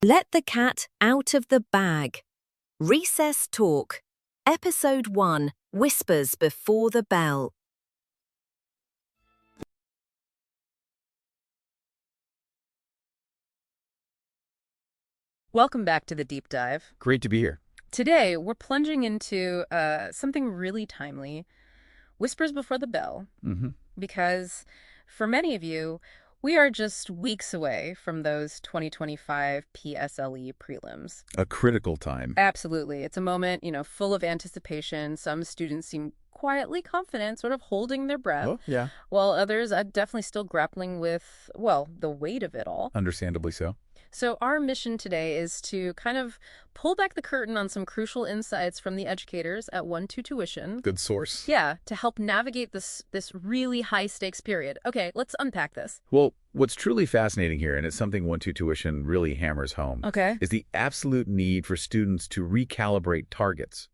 Let the cat out of the bag. Recess Talk. Episode 1. Whispers before the bell. Welcome back to the Deep Dive. Great to be here. Today, we're plunging into something really timely, Whispers Before the Bell, because for many of you, we are just weeks away from those 2025 PSLE Prelims. A critical time. Absolutely. It's a moment, full of anticipation. Some students seem quietly confident, sort of holding their breath. Oh, yeah. While others are definitely still grappling with, the weight of it all. Understandably so. So our mission today is to kind of pull back the curtain on some crucial insights from the educators at 1-2 Tuition. Good source. Yeah, to help navigate this really high-stakes period. Okay, let's unpack this. Well, what's truly fascinating here, and it's something 1-2 Tuition really hammers home, is the absolute need for students to recalibrate targets.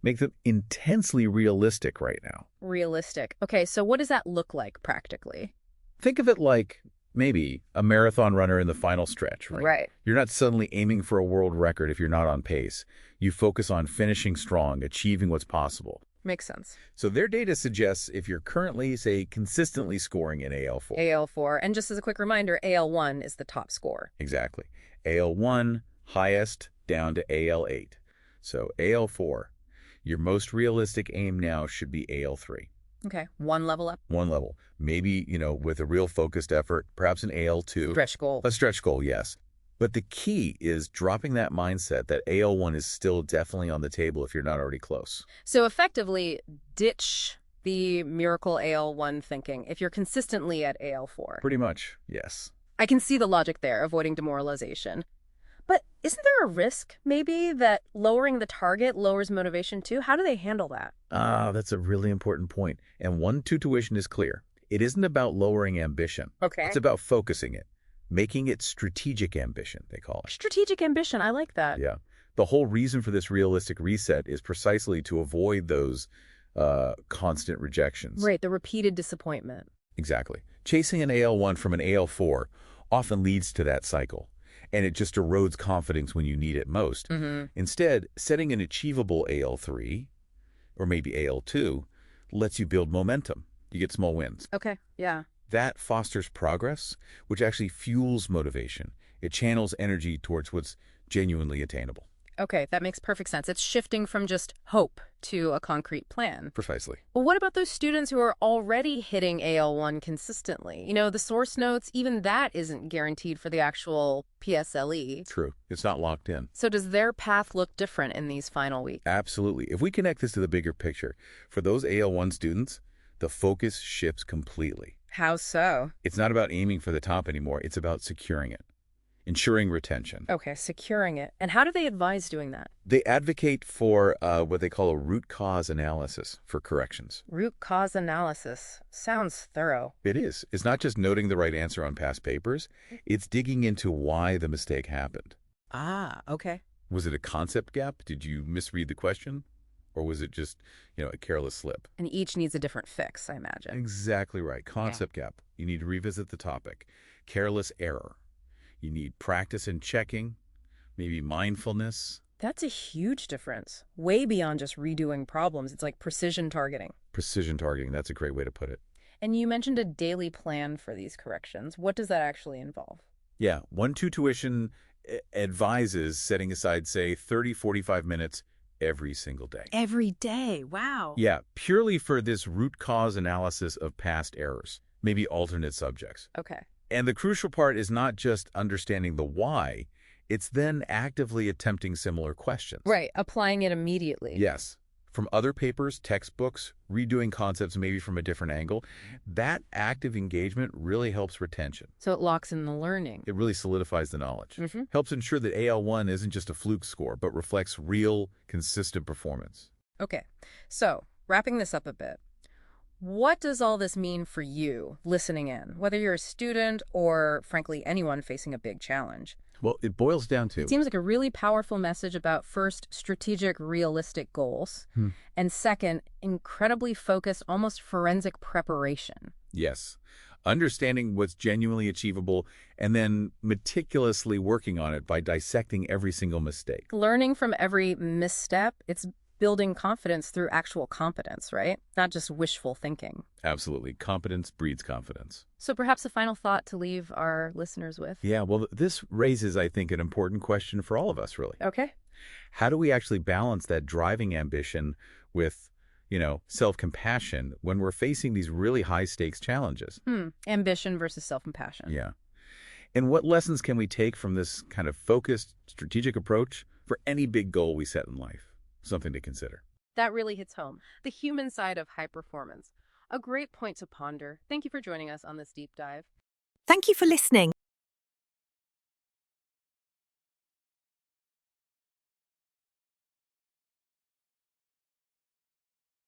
Make them intensely realistic right now. Realistic. Okay, so what does that look like practically? Think of it like maybe a marathon runner in the final stretch, right? Right. You're not suddenly aiming for a world record if you're not on pace. You focus on finishing strong, achieving what's possible. Makes sense. So their data suggests if you're currently, say, consistently scoring in AL4. AL4. And just as a quick reminder, AL1 is the top score. Exactly. AL1, highest, down to AL8. So AL4, your most realistic aim now should be AL3. Okay, one level up. One level. Maybe, with a real focused effort, perhaps an AL2. Stretch goal. A stretch goal, yes. But the key is dropping that mindset that AL1 is still definitely on the table if you're not already close. So effectively, ditch the miracle AL1 thinking if you're consistently at AL4. Pretty much, yes. I can see the logic there, avoiding demoralization. But isn't there a risk, maybe, that lowering the target lowers motivation too? How do they handle that? That's a really important point. And 1-2 Tuition is clear. It isn't about lowering ambition. Okay. It's about focusing it, making it strategic ambition, they call it. Strategic ambition, I like that. Yeah. The whole reason for this realistic reset is precisely to avoid those constant rejections. Right, the repeated disappointment. Exactly. Chasing an AL1 from an AL4 often leads to that cycle. And it just erodes confidence when you need it most. Instead, setting an achievable AL3, or maybe AL2, lets you build momentum. You get small wins. Okay, yeah. That fosters progress, which actually fuels motivation. It channels energy towards what's genuinely attainable. Okay, that makes perfect sense. It's shifting from just hope to a concrete plan. Precisely. Well, what about those students who are already hitting AL1 consistently? The source notes, even that isn't guaranteed for the actual PSLE. True. It's not locked in. So does their path look different in these final weeks? Absolutely. If we connect this to the bigger picture, for those AL1 students, the focus shifts completely. How so? It's not about aiming for the top anymore. It's about securing it. Ensuring retention. Okay, securing it. And how do they advise doing that? They advocate for what they call a root cause analysis for corrections. Root cause analysis. Sounds thorough. It is. It's not just noting the right answer on past papers. It's digging into why the mistake happened. Ah, okay. Was it a concept gap? Did you misread the question? Or was it just, a careless slip? And each needs a different fix, I imagine. Exactly right. Concept gap. You need to revisit the topic. Careless error. You need practice in checking, maybe mindfulness. That's a huge difference. Way beyond just redoing problems. It's like precision targeting. Precision targeting, that's a great way to put it. And you mentioned a daily plan for these corrections. What does that actually involve? Yeah, 1-2 Tuition advises setting aside, say, 30-45 minutes every single day. Every day? Wow. Yeah, purely for this root cause analysis of past errors, maybe alternate subjects. Okay. And the crucial part is not just understanding the why, it's then actively attempting similar questions. Right, applying it immediately. Yes. From other papers, textbooks, redoing concepts maybe from a different angle, that active engagement really helps retention. So it locks in the learning. It really solidifies the knowledge. Helps ensure that AL1 isn't just a fluke score, but reflects real, consistent performance. Okay, so wrapping this up a bit. What does all this mean for you listening in, whether you're a student or, frankly, anyone facing a big challenge? Well, it boils down to... It seems like a really powerful message about, first, strategic, realistic goals, and second, incredibly focused, almost forensic preparation. Yes. understanding what's genuinely achievable, and then meticulously working on it by dissecting every single mistake. Learning from every misstep, it's building confidence through actual competence, right? Not just wishful thinking. Absolutely. Competence breeds confidence. So perhaps a final thought to leave our listeners with. Yeah, well, this raises, I think, an important question for all of us, really. Okay. How do we actually balance that driving ambition with, self-compassion when we're facing these really high-stakes challenges? Ambition versus self-compassion. Yeah. And what lessons can we take from this kind of focused, strategic approach for any big goal we set in life? Something to consider. That really hits home. The human side of high performance. A great point to ponder. Thank you for joining us on this deep dive. Thank you for listening.